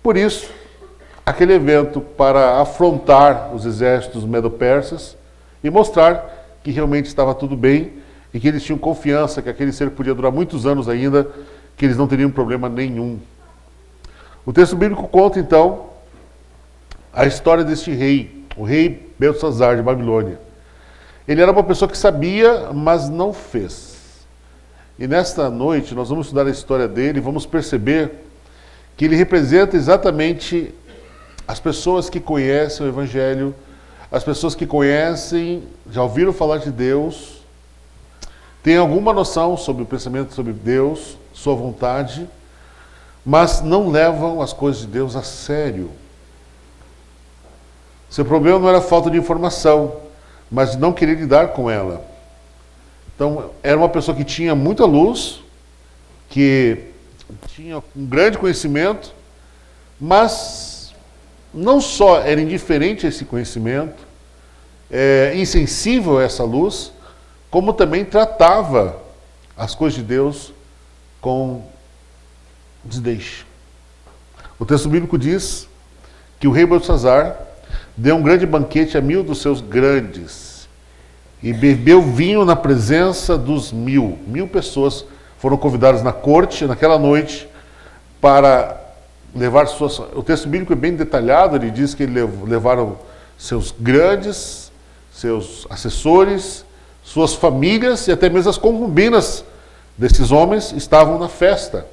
Por isso, aquele evento para afrontar os exércitos medo-persas e mostrar que realmente estava tudo bem e que eles tinham confiança que aquele cerco podia durar muitos anos ainda, que eles não teriam problema nenhum. O texto bíblico conta, então, a história deste rei, o rei Beltesazar de Babilônia. Ele era uma pessoa que sabia, mas não fez. E nesta noite nós vamos estudar a história dele e vamos perceber que ele representa exatamente as pessoas que conhecem o Evangelho, as pessoas que conhecem, já ouviram falar de Deus, têm alguma noção sobre o pensamento sobre Deus, sua vontade, mas não levam as coisas de Deus a sério. Seu problema não era falta de informação, mas de não querer lidar com ela. Então, era uma pessoa que tinha muita luz, que tinha um grande conhecimento, mas não só era indiferente a esse conhecimento, insensível a essa luz, como também tratava as coisas de Deus com desleixo. O texto bíblico diz que o rei Beltesazar deu um grande banquete a 1000 dos seus grandes e bebeu vinho na presença dos 1000. 1000 pessoas foram convidadas na corte naquela noite para levar suas... O texto bíblico é bem detalhado, ele diz que levaram seus grandes, seus assessores, suas famílias e até mesmo as concubinas desses homens estavam na festa.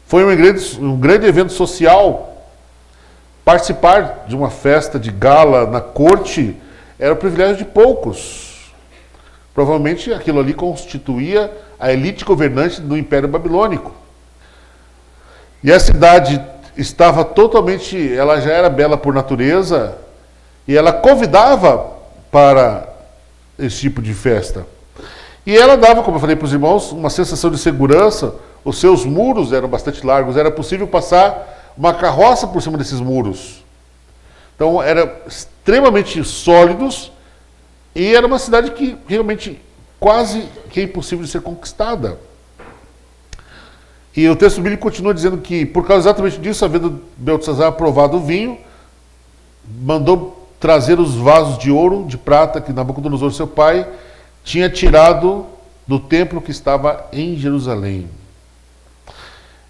Foi um grande evento social. Participar de uma festa de gala na corte era o privilégio de poucos. Provavelmente aquilo ali constituía a elite governante do Império Babilônico. E a cidade estava totalmente, ela já era bela por natureza, e ela convidava para esse tipo de festa. E ela dava, como eu falei para os irmãos, uma sensação de segurança. Os seus muros eram bastante largos, era possível passar uma carroça por cima desses muros. Então, eram extremamente sólidos e era uma cidade que realmente quase que é impossível de ser conquistada. E o texto bíblico continua dizendo que, por causa exatamente disso, havendo Beltesazar aprovado o vinho, mandou trazer os vasos de ouro, de prata, que Nabucodonosor, seu pai, tinha tirado do templo que estava em Jerusalém.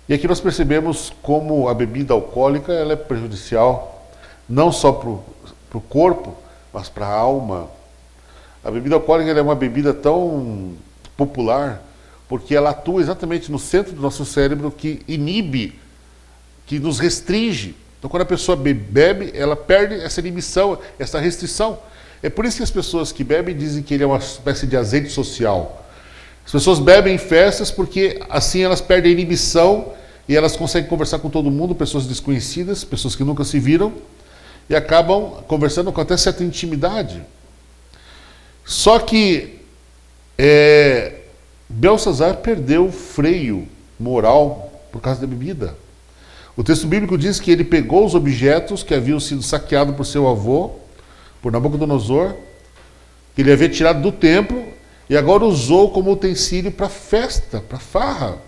E aqui nós percebemos como a bebida alcoólica ela é prejudicial, não só para o corpo, mas para a alma. A bebida alcoólica ela é uma bebida tão popular, porque ela atua exatamente no centro do nosso cérebro que inibe, que nos restringe. Então quando a pessoa bebe, ela perde essa inibição, essa restrição. É por isso que as pessoas que bebem dizem que ele é uma espécie de azeite social. As pessoas bebem em festas porque assim elas perdem a inibição e elas conseguem conversar com todo mundo, pessoas desconhecidas, pessoas que nunca se viram, e acabam conversando com até certa intimidade. Só que Beltesazar perdeu o freio moral por causa da bebida. O texto bíblico diz que ele pegou os objetos que haviam sido saqueados por seu avô, por Nabucodonosor, que ele havia tirado do templo, e agora usou como utensílio para festa, para farra,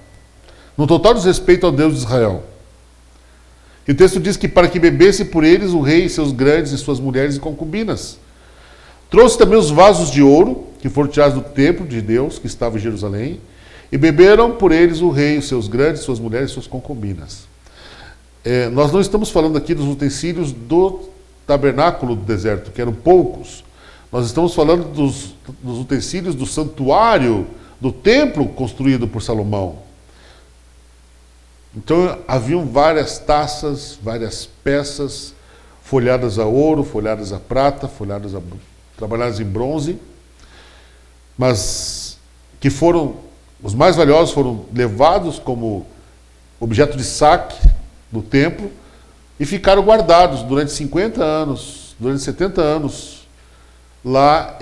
no total desrespeito ao Deus de Israel. E o texto diz que para que bebesse por eles o rei, seus grandes e suas mulheres e concubinas. Trouxe também os vasos de ouro, que foram tirados do templo de Deus, que estava em Jerusalém, e beberam por eles o rei, os seus grandes, suas mulheres e suas concubinas. Nós não estamos falando aqui dos utensílios do tabernáculo do deserto, que eram poucos. Nós estamos falando dos utensílios do santuário, do templo construído por Salomão. Então haviam várias taças, várias peças, folhadas a ouro, folhadas a prata, trabalhadas em bronze, mas que os mais valiosos foram levados como objeto de saque do templo e ficaram guardados durante 50 anos, durante 70 anos, lá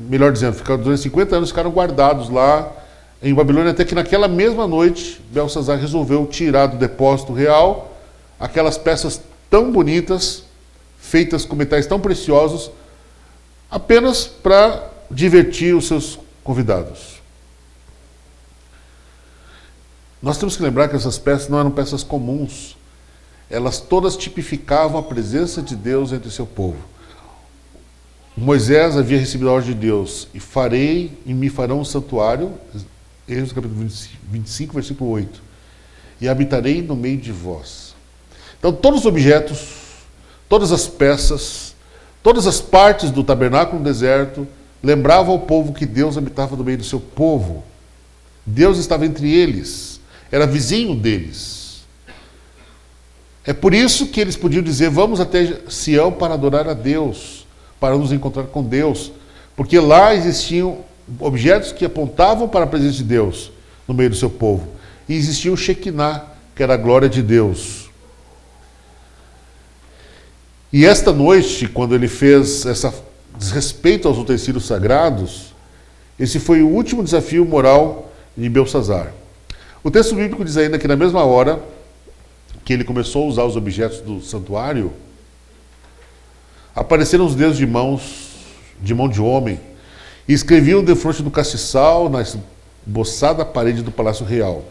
durante 50 anos ficaram guardados lá em Babilônia, até que naquela mesma noite, Beltesazar resolveu tirar do depósito real aquelas peças tão bonitas, feitas com metais tão preciosos, apenas para divertir os seus convidados. Nós temos que lembrar que essas peças não eram peças comuns. elas todas tipificavam a presença de Deus entre o seu povo. Moisés havia recebido a ordem de Deus, e me farão um santuário, Êxodo capítulo 25, versículo 8, e habitarei no meio de vós. Então todos os objetos, todas as peças, todas as partes do tabernáculo no deserto, lembravam ao povo que Deus habitava no meio do seu povo. Deus estava entre eles, era vizinho deles. É por isso que eles podiam dizer, vamos até Sião para adorar a Deus, para nos encontrar com Deus, porque lá existiam objetos que apontavam para a presença de Deus no meio do seu povo. E existia o Shekinah, que era a glória de Deus. E esta noite, quando ele fez esse desrespeito aos utensílios sagrados, esse foi o último desafio moral de Belsassar. O texto bíblico diz ainda que na mesma hora que ele começou a usar os objetos do santuário, apareceram os dedos de mão de homem, e escreviam defronte do castiçal na esboçada parede do palácio real.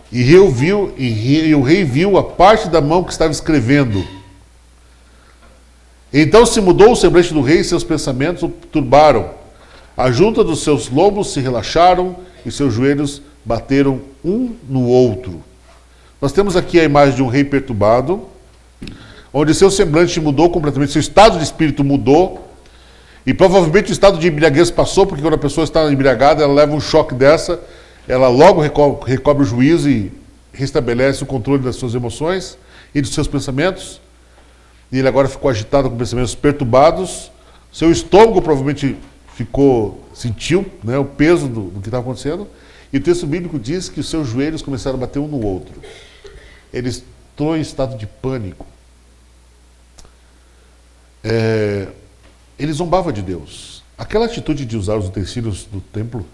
E o rei viu a parte da mão que estava escrevendo. Então se mudou o semblante do rei e seus pensamentos o turbaram. A junta dos seus lombos se relaxaram e seus joelhos bateram um no outro. Nós temos aqui a imagem de um rei perturbado, onde seu semblante mudou completamente, seu estado de espírito mudou, e provavelmente o estado de embriaguez passou, porque quando a pessoa está embriagada, ela leva um choque dessa, ela logo recobre o juízo e restabelece o controle das suas emoções e dos seus pensamentos. E ele agora ficou agitado com pensamentos perturbados, seu estômago provavelmente sentiu, né, o peso do que estava acontecendo, e o texto bíblico diz que os seus joelhos começaram a bater um no outro. Ele entrou em estado de pânico. Ele zombava de Deus. Aquela atitude de usar os utensílios do templo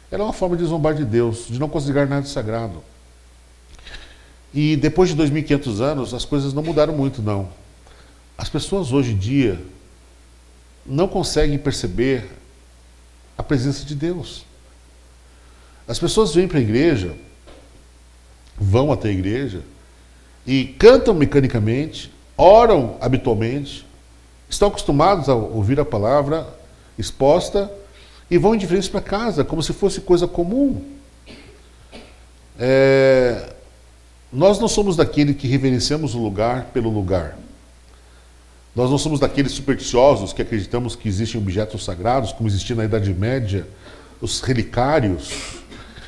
era uma forma de zombar de Deus, de não considerar nada de sagrado. E depois de 2.500 anos, as coisas não mudaram muito, não. As pessoas hoje em dia não conseguem perceber a presença de Deus. As pessoas vêm para a igreja, vão até a igreja, e cantam mecanicamente, oram habitualmente, estão acostumados a ouvir a palavra exposta e vão indiferentes para casa, como se fosse coisa comum. Nós não somos daqueles que reverenciamos o lugar pelo lugar. Nós não somos daqueles supersticiosos que acreditamos que existem objetos sagrados, como existia na Idade Média, os relicários.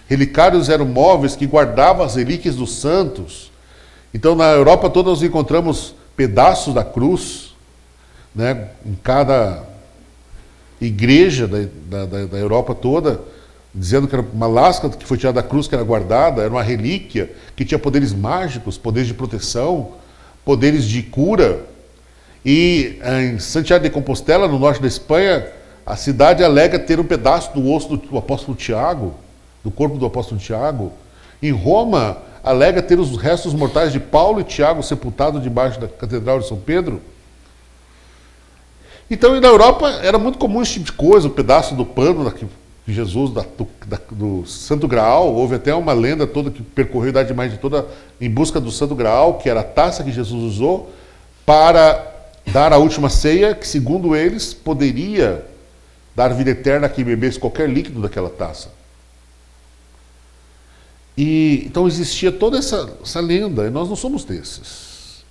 Relicários eram móveis que guardavam as relíquias dos santos. Então, na Europa toda nós encontramos pedaços da cruz, né, em cada igreja da Europa toda, dizendo que era uma lasca que foi tirada da cruz, que era guardada, era uma relíquia, que tinha poderes mágicos, poderes de proteção, poderes de cura. E em Santiago de Compostela, no norte da Espanha, a cidade alega ter um pedaço do osso do apóstolo Tiago, do corpo do apóstolo Tiago. Em Roma, alega ter os restos mortais de Paulo e Tiago sepultados debaixo da Catedral de São Pedro. Então, e na Europa era muito comum esse tipo de coisa, o pedaço do pano de Jesus, do Santo Graal. Houve até uma lenda toda que percorreu a Idade Média toda em busca do Santo Graal, que era a taça que Jesus usou para dar a última ceia, que segundo eles poderia dar vida eterna a quem bebesse qualquer líquido daquela taça. E então existia toda essa lenda, e nós não somos desses.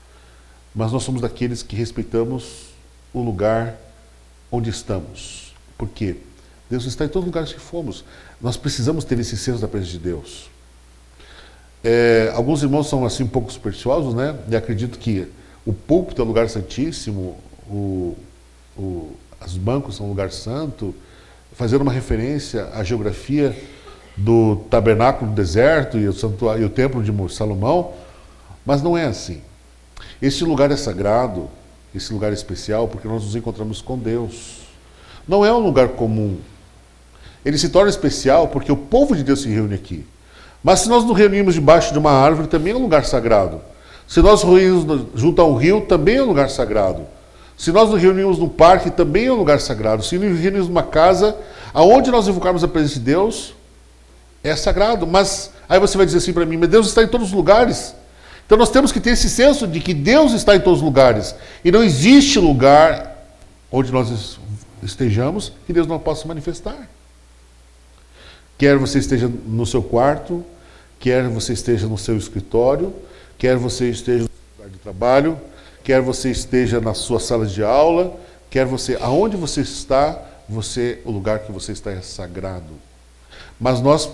Mas nós somos daqueles que respeitamos o lugar onde estamos. Por quê? Deus está em todos os lugares que fomos. Nós precisamos ter esse senso da presença de Deus. Alguns irmãos são assim um pouco supersticiosos, né? E acreditam que o púlpito é o lugar santíssimo, os bancos são um lugar santo, fazendo uma referência à geografia do tabernáculo do deserto e o templo de Salomão, mas não é assim. Este lugar é sagrado, esse lugar é especial, porque nós nos encontramos com Deus. Não é um lugar comum. Ele se torna especial porque o povo de Deus se reúne aqui. Mas se nós nos reunimos debaixo de uma árvore, também é um lugar sagrado. Se nós nos reunimos junto a um rio, também é um lugar sagrado. Se nós nos reunimos num parque, também é um lugar sagrado. Se nos reunimos numa casa, aonde nós invocarmos a presença de Deus, é sagrado. Mas aí você vai dizer assim para mim, mas Deus está em todos os lugares. Então nós temos que ter esse senso de que Deus está em todos os lugares. E não existe lugar onde nós estejamos que Deus não possa se manifestar. Quer você esteja no seu quarto, quer você esteja no seu escritório, quer você esteja no seu lugar de trabalho, quer você esteja na sua sala de aula, quer você, aonde você está, o lugar que você está é sagrado. Mas nós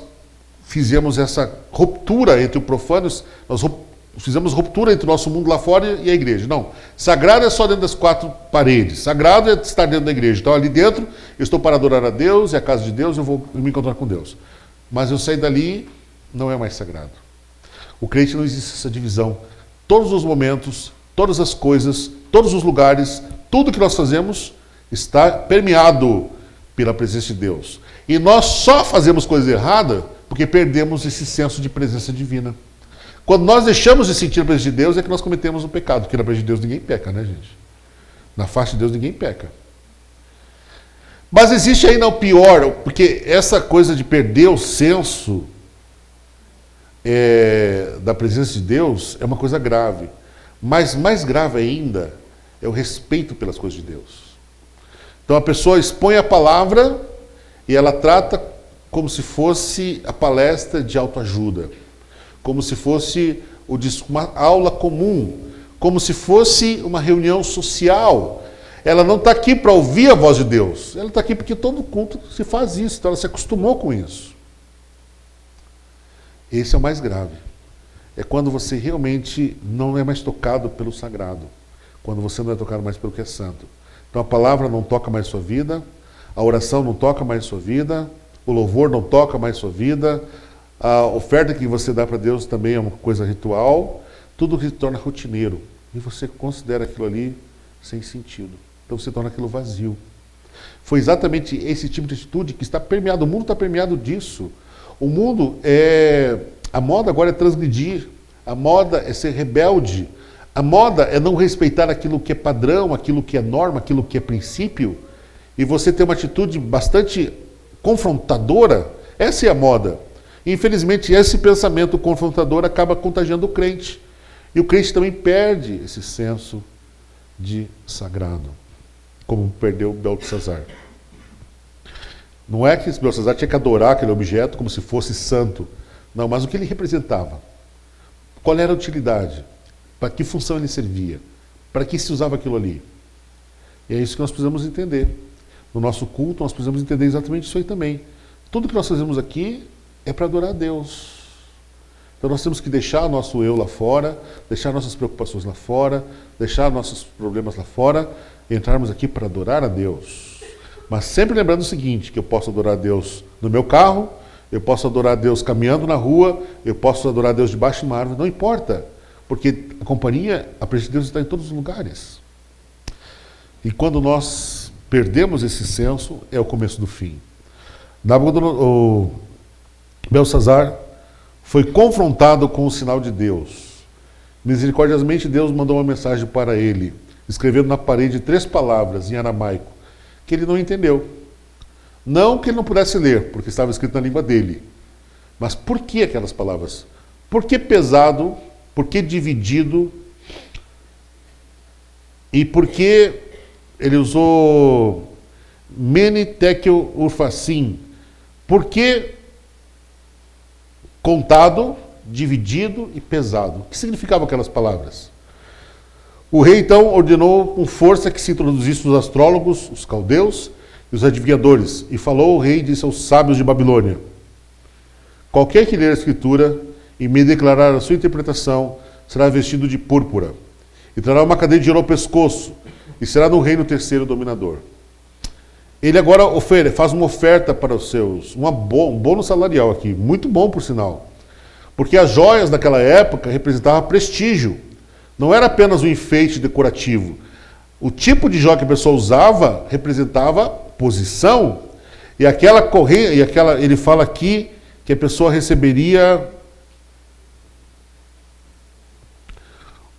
fizemos essa ruptura entre o profano, nós fizemos ruptura entre o nosso mundo lá fora e a igreja. Não, sagrado é só dentro das 4 paredes, sagrado é estar dentro da igreja. Então ali dentro, eu estou para adorar a Deus, é a casa de Deus, eu vou me encontrar com Deus. Mas eu sair dali, não é mais sagrado. O crente não existe essa divisão. Todos os momentos, todas as coisas, todos os lugares, tudo que nós fazemos está permeado pela presença de Deus. E nós só fazemos coisa errada porque perdemos esse senso de presença divina. Quando nós deixamos de sentir a presença de Deus é que nós cometemos um pecado, porque na presença de Deus ninguém peca, né, gente? Na face de Deus ninguém peca. Mas existe ainda o pior, porque essa coisa de perder o senso da presença de Deus é uma coisa grave. Mas mais grave ainda é o respeito pelas coisas de Deus. Então a pessoa expõe a palavra e ela trata como se fosse a palestra de autoajuda, como se fosse uma aula comum, como se fosse uma reunião social. Ela não está aqui para ouvir a voz de Deus, ela está aqui porque todo culto se faz isso, então ela se acostumou com isso. Esse é o mais grave. É quando você realmente não é mais tocado pelo sagrado, quando você não é tocado mais pelo que é santo. Então a palavra não toca mais sua vida, a oração não toca mais sua vida, o louvor não toca mais sua vida, a oferta que você dá para Deus também é uma coisa ritual, tudo se torna rotineiro. E você considera aquilo ali sem sentido. Então você torna aquilo vazio. Foi exatamente esse tipo de atitude que está permeado, o mundo está permeado disso. O mundo a moda agora é transgredir, a moda é ser rebelde, a moda é não respeitar aquilo que é padrão, aquilo que é norma, aquilo que é princípio, e você tem uma atitude bastante confrontadora. Essa é a moda. Infelizmente, esse pensamento confrontador acaba contagiando o crente. E o crente também perde esse senso de sagrado, como perdeu Beltesazar. Não é que Beltesazar tinha que adorar aquele objeto como se fosse santo. Não, mas o que ele representava? Qual era a utilidade? Para que função ele servia? Para que se usava aquilo ali? E é isso que nós precisamos entender. No nosso culto, nós precisamos entender exatamente isso aí também. Tudo que nós fazemos aqui é para adorar a Deus. Então nós temos que deixar nosso eu lá fora, deixar nossas preocupações lá fora, deixar nossos problemas lá fora e entrarmos aqui para adorar a Deus. Mas sempre lembrando o seguinte, que eu posso adorar a Deus no meu carro, eu posso adorar a Deus caminhando na rua, eu posso adorar a Deus debaixo de uma árvore, não importa, porque a companhia, a presença de Deus está em todos os lugares. E quando nós perdemos esse senso, é o começo do fim. Beltesazar foi confrontado com o sinal de Deus. Misericordiosamente, Deus mandou uma mensagem para ele, escrevendo na parede 3 palavras em aramaico, que ele não entendeu. Não que ele não pudesse ler, porque estava escrito na língua dele. Mas por que aquelas palavras? Por que pesado? Por que dividido? E por que ele usou mene tekel urfacim? Por que contado, dividido e pesado? O que significavam aquelas palavras? O rei então ordenou com força que se introduzissem os astrólogos, os caldeus e os adivinhadores. E falou o rei e disse aos sábios de Babilônia: qualquer que ler a escritura e me declarar a sua interpretação será vestido de púrpura e trará uma cadeia de ouro ao pescoço e será no reino 3º dominador. Ele agora faz uma oferta para os seus, um bônus salarial aqui, muito bom por sinal. Porque as joias daquela época representavam prestígio. Não era apenas um enfeite decorativo. O tipo de joia que a pessoa usava representava posição. E aquela correia, ele fala aqui que a pessoa receberia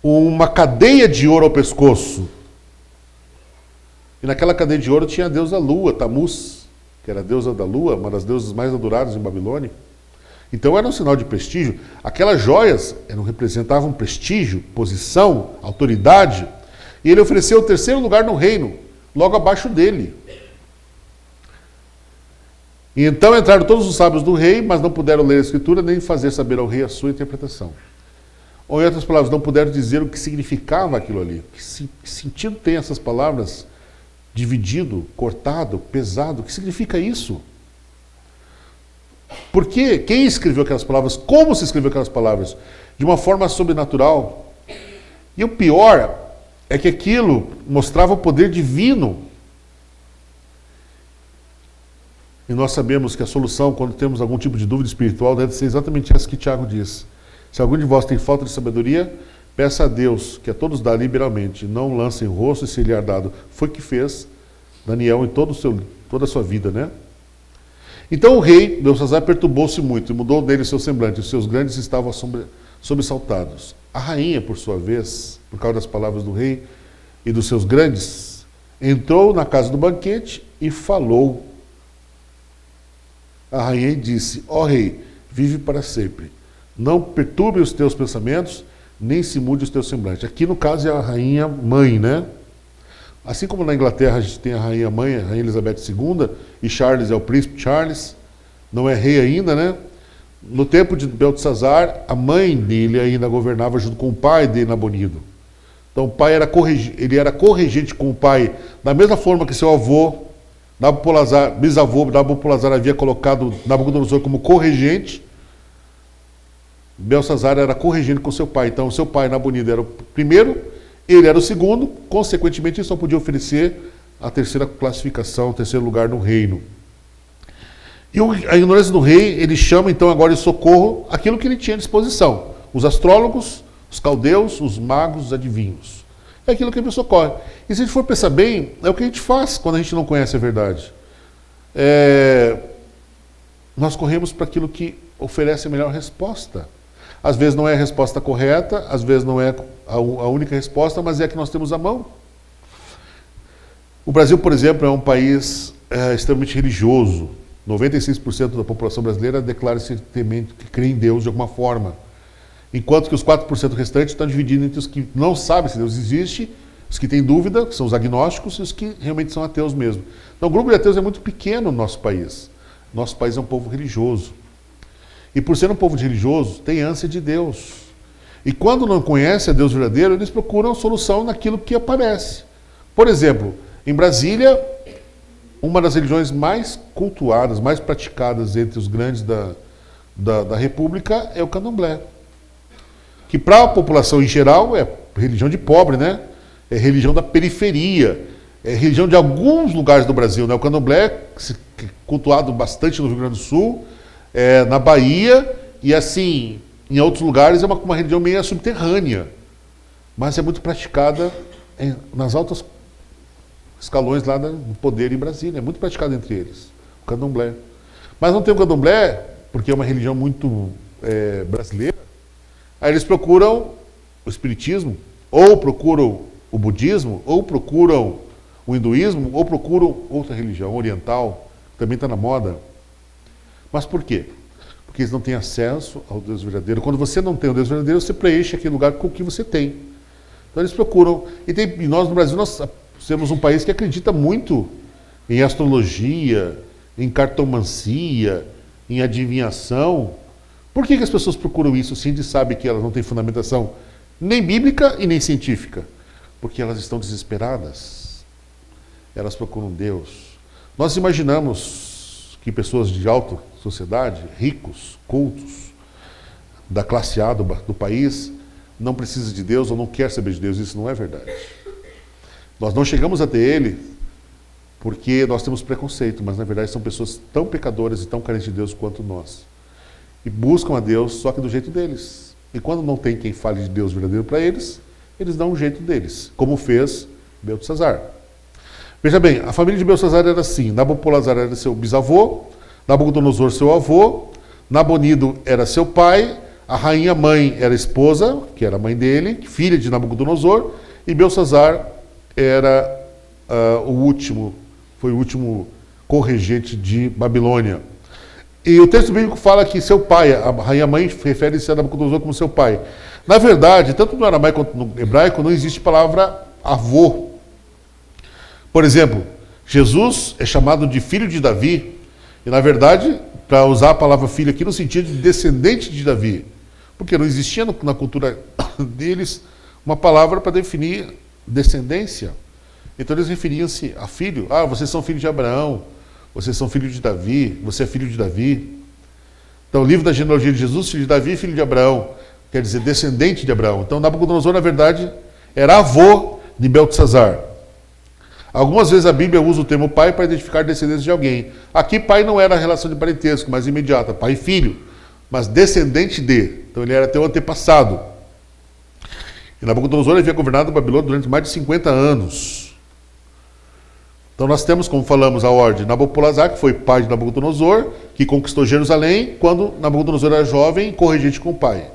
uma cadeia de ouro ao pescoço. E naquela cadeia de ouro tinha a deusa Lua, Tamuz, que era a deusa da lua, uma das deusas mais adoradas em Babilônia. Então era um sinal de prestígio. Aquelas joias representavam prestígio, posição, autoridade. E ele ofereceu o terceiro lugar no reino, logo abaixo dele. E então entraram todos os sábios do rei, mas não puderam ler a escritura, nem fazer saber ao rei a sua interpretação. Ou em outras palavras, não puderam dizer o que significava aquilo ali. Que sentido tem essas palavras? Dividido, cortado, pesado. O que significa isso? Por quê? Quem escreveu aquelas palavras? Como se escreveu aquelas palavras? De uma forma sobrenatural. E o pior é que aquilo mostrava o poder divino. E nós sabemos que a solução, quando temos algum tipo de dúvida espiritual, deve ser exatamente essa que Tiago diz. Se algum de vós tem falta de sabedoria, peça a Deus, que a todos dá liberalmente. Não lance em rosto e se lhe é dado. Foi o que fez Daniel em toda a sua vida, né? Então o rei, Beltesazar, perturbou-se muito e mudou dele seu semblante. Os seus grandes estavam sobressaltados. A rainha, por sua vez, por causa das palavras do rei e dos seus grandes, entrou na casa do banquete e falou. A rainha disse: ó rei, vive para sempre. Não perturbe os teus pensamentos, nem se mude os teus semblantes. Aqui no caso é a rainha mãe, né? Assim como na Inglaterra a gente tem a rainha mãe, a rainha Elizabeth II, e Charles é o príncipe Charles, não é rei ainda, né? No tempo de Beltesazar, a mãe dele ainda governava junto com o pai de Nabonido. Então o pai era ele era corregente com o pai, da mesma forma que seu avô, bisavô Nabopolassar havia colocado Nabucodonosor como corregente. Beltesazar era corregente com seu pai. Então seu pai, Nabonido, era o primeiro, ele era o segundo, consequentemente ele só podia oferecer a terceira classificação, o terceiro lugar no reino. E a ignorância do rei, ele chama então agora de socorro aquilo que ele tinha à disposição. Os astrólogos, os caldeus, os magos, os adivinhos. É aquilo que a pessoa corre. E se a gente for pensar bem, é o que a gente faz quando a gente não conhece a verdade. Nós corremos para aquilo que oferece a melhor resposta. Às vezes não é a resposta correta, às vezes não é a única resposta, mas é a que nós temos à mão. O Brasil, por exemplo, é um país extremamente religioso. 96% da população brasileira declara-se temente, que crê em Deus de alguma forma. Enquanto que os 4% restantes estão divididos entre os que não sabem se Deus existe, os que têm dúvida, que são os agnósticos, e os que realmente são ateus mesmo. Então o grupo de ateus é muito pequeno no nosso país. Nosso país é um povo religioso. E por ser um povo religioso, tem ânsia de Deus. E quando não conhece a Deus verdadeiro, eles procuram solução naquilo que aparece. Por exemplo, em Brasília, uma das religiões mais cultuadas, mais praticadas entre os grandes da República é o candomblé. Que para a população em geral é religião de pobre, né? É religião da periferia, é religião de alguns lugares do Brasil, né? O candomblé é cultuado bastante no Rio Grande do Sul, na Bahia, e assim, em outros lugares é uma religião meio subterrânea, mas é muito praticada nas altas escalões lá do poder em Brasília, é muito praticado entre eles, o candomblé. Mas não tem o candomblé, porque é uma religião muito brasileira. Aí eles procuram o espiritismo, ou procuram o budismo, ou procuram o hinduísmo, ou procuram outra religião oriental, que também está na moda. Mas por quê? Porque eles não têm acesso ao Deus verdadeiro. Quando você não tem o Deus verdadeiro, você preenche aquele lugar com o que você tem. Então eles procuram. E nós no Brasil, nós temos um país que acredita muito em astrologia, em cartomancia, em adivinhação. Por que as pessoas procuram isso se a gente sabe que elas não têm fundamentação nem bíblica e nem científica? Porque elas estão desesperadas. Elas procuram Deus. Nós imaginamos que pessoas de alta sociedade, ricos, cultos, da classe A do país, não precisam de Deus ou não quer saber de Deus. Isso não é verdade. Nós não chegamos até Ele porque nós temos preconceito, mas na verdade são pessoas tão pecadoras e tão carentes de Deus quanto nós. E buscam a Deus só que do jeito deles. E quando não tem quem fale de Deus verdadeiro para eles, eles dão um jeito deles, como fez Beltesazar. Veja bem, a família de Beltesazar era assim: Nabopolassar era seu bisavô, Nabucodonosor seu avô, Nabonido era seu pai, a rainha mãe era a esposa, que era a mãe dele, filha de Nabucodonosor, e Beltesazar era foi o último corregente de Babilônia. E o texto bíblico fala que seu pai, a rainha mãe, refere-se a Nabucodonosor como seu pai. Na verdade, tanto no aramaico quanto no hebraico, não existe palavra avô. Por exemplo, Jesus é chamado de filho de Davi, e na verdade, para usar a palavra filho aqui no sentido de descendente de Davi, porque não existia na cultura deles uma palavra para definir descendência. Então eles referiam-se a filho. Ah, vocês são filhos de Abraão, vocês são filhos de Davi, você é filho de Davi. Então o livro da genealogia de Jesus, filho de Davi, filho de Abraão, quer dizer descendente de Abraão. Então Nabucodonosor, na verdade, era avô de Beltesazar. Algumas vezes a Bíblia usa o termo pai para identificar descendência de alguém. Aqui pai não era a relação de parentesco, mas imediata, pai e filho, mas descendente de. Então ele era teu antepassado. E Nabucodonosor havia governado a Babilônia durante mais de 50 anos. Então nós temos, como falamos, a ordem Nabopolassar, que foi pai de Nabucodonosor, que conquistou Jerusalém, quando Nabucodonosor era jovem e corregente com o pai.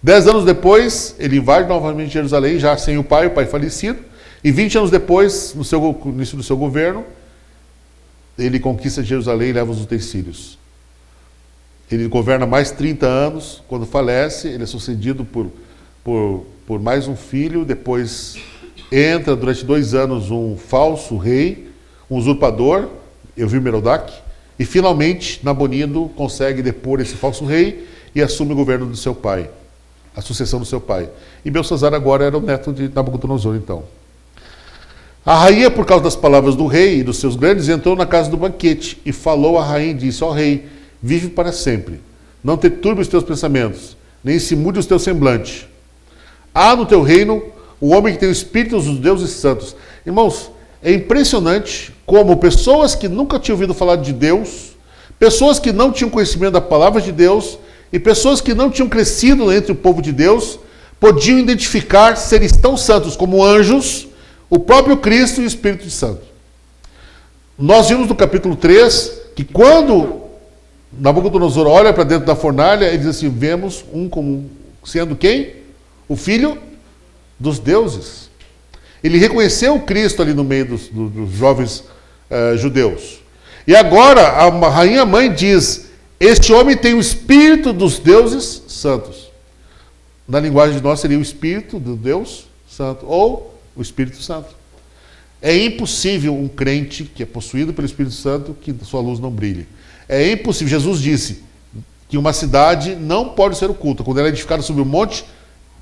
10 anos depois, ele invade novamente Jerusalém, já sem o pai falecido, e 20 anos depois, no início do seu governo, ele conquista Jerusalém e leva os utensílios. Ele governa mais 30 anos, quando falece, ele é sucedido por mais um filho, depois entra durante 2 anos um falso rei, um usurpador, Evil-Merodach, e finalmente Nabonido consegue depor esse falso rei e assume o governo do seu pai, a sucessão do seu pai. E Beltesazar agora era o neto de Nabucodonosor, então. A rainha, por causa das palavras do rei e dos seus grandes, entrou na casa do banquete e falou à rainha e disse: ó rei, vive para sempre, não te turbe os teus pensamentos, nem se mude o teu semblante. Há no teu reino o homem que tem o espírito dos deuses santos. Irmãos, é impressionante como pessoas que nunca tinham ouvido falar de Deus, pessoas que não tinham conhecimento da palavra de Deus e pessoas que não tinham crescido entre o povo de Deus, podiam identificar seres tão santos como anjos, o próprio Cristo e o Espírito Santo. Nós vimos no capítulo 3 que quando Nabucodonosor olha para dentro da fornalha, ele diz assim: vemos um como sendo quem? O Filho dos deuses. Ele reconheceu o Cristo ali no meio dos jovens judeus. E agora a rainha mãe diz: este homem tem o Espírito dos deuses santos. Na linguagem de nós seria o Espírito do Deus Santo, ou o Espírito Santo. É impossível um crente que é possuído pelo Espírito Santo que sua luz não brilhe. É impossível. Jesus disse que uma cidade não pode ser oculta. Quando ela é edificada sobre um monte,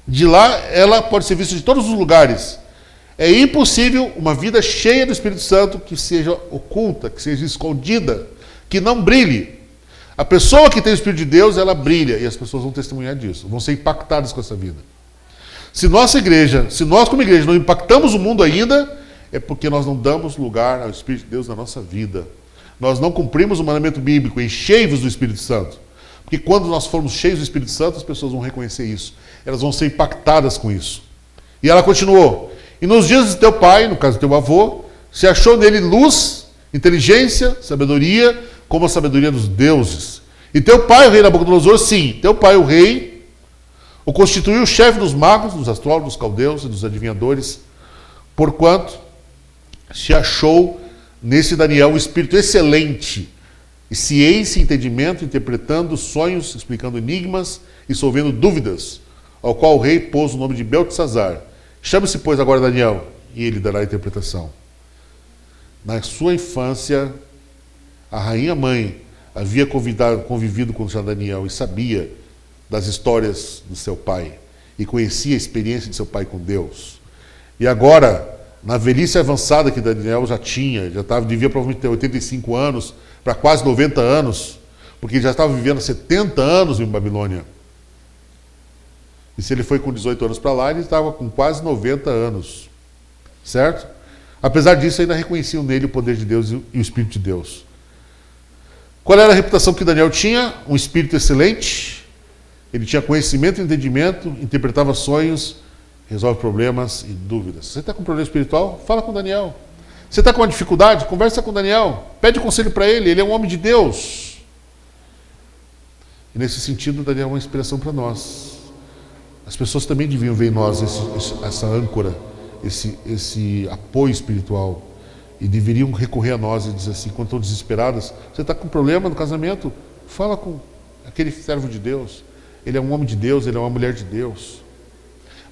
de lá ela pode ser vista de todos os lugares. É impossível uma vida cheia do Espírito Santo que seja oculta, que seja escondida, que não brilhe. A pessoa que tem o Espírito de Deus, ela brilha, e as pessoas vão testemunhar disso, vão ser impactadas com essa vida. Se nós como igreja não impactamos o mundo ainda, é porque nós não damos lugar ao Espírito de Deus na nossa vida. Nós não cumprimos o mandamento bíblico, enchei-vos do Espírito Santo. Porque quando nós formos cheios do Espírito Santo, as pessoas vão reconhecer isso. Elas vão ser impactadas com isso. E ela continuou: e nos dias de teu pai, no caso do teu avô, se achou nele luz, inteligência, sabedoria, como a sabedoria dos deuses. E teu pai, o rei Nabucodonosor, sim, teu pai, o rei, o constituiu chefe dos magos, dos astrólogos, dos caldeus e dos adivinhadores, porquanto se achou nesse Daniel um espírito excelente, e ciência e entendimento, interpretando sonhos, explicando enigmas e solvendo dúvidas, ao qual o rei pôs o nome de Beltesazar. Chame-se, pois, agora Daniel, e ele dará a interpretação. Na sua infância, a rainha mãe havia convivido com Daniel e sabia das histórias do seu pai e conhecia a experiência de seu pai com Deus. E agora, na velhice avançada que Daniel já tinha, devia provavelmente ter 85 anos para quase 90 anos, porque ele já estava vivendo 70 anos em Babilônia. E se ele foi com 18 anos para lá, ele estava com quase 90 anos. Certo? Apesar disso, ainda reconheciam nele o poder de Deus e o Espírito de Deus. Qual era a reputação que Daniel tinha? Um espírito excelente. Ele tinha conhecimento e entendimento, interpretava sonhos, resolve problemas e dúvidas. Você está com um problema espiritual? Fala com Daniel. Você está com uma dificuldade? Conversa com Daniel. Pede conselho para ele. Ele é um homem de Deus. E nesse sentido, Daniel é uma inspiração para nós. As pessoas também deviam ver em nós essa âncora, esse apoio espiritual. E deveriam recorrer a nós e dizer assim, quando estão desesperadas: você está com problema no casamento? Fala com aquele servo de Deus. Ele é um homem de Deus, ele é uma mulher de Deus.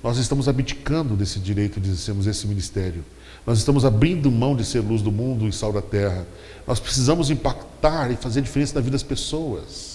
Nós estamos abdicando desse direito de sermos esse ministério. Nós estamos abrindo mão de ser luz do mundo e sal da terra. Nós precisamos impactar e fazer diferença na vida das pessoas.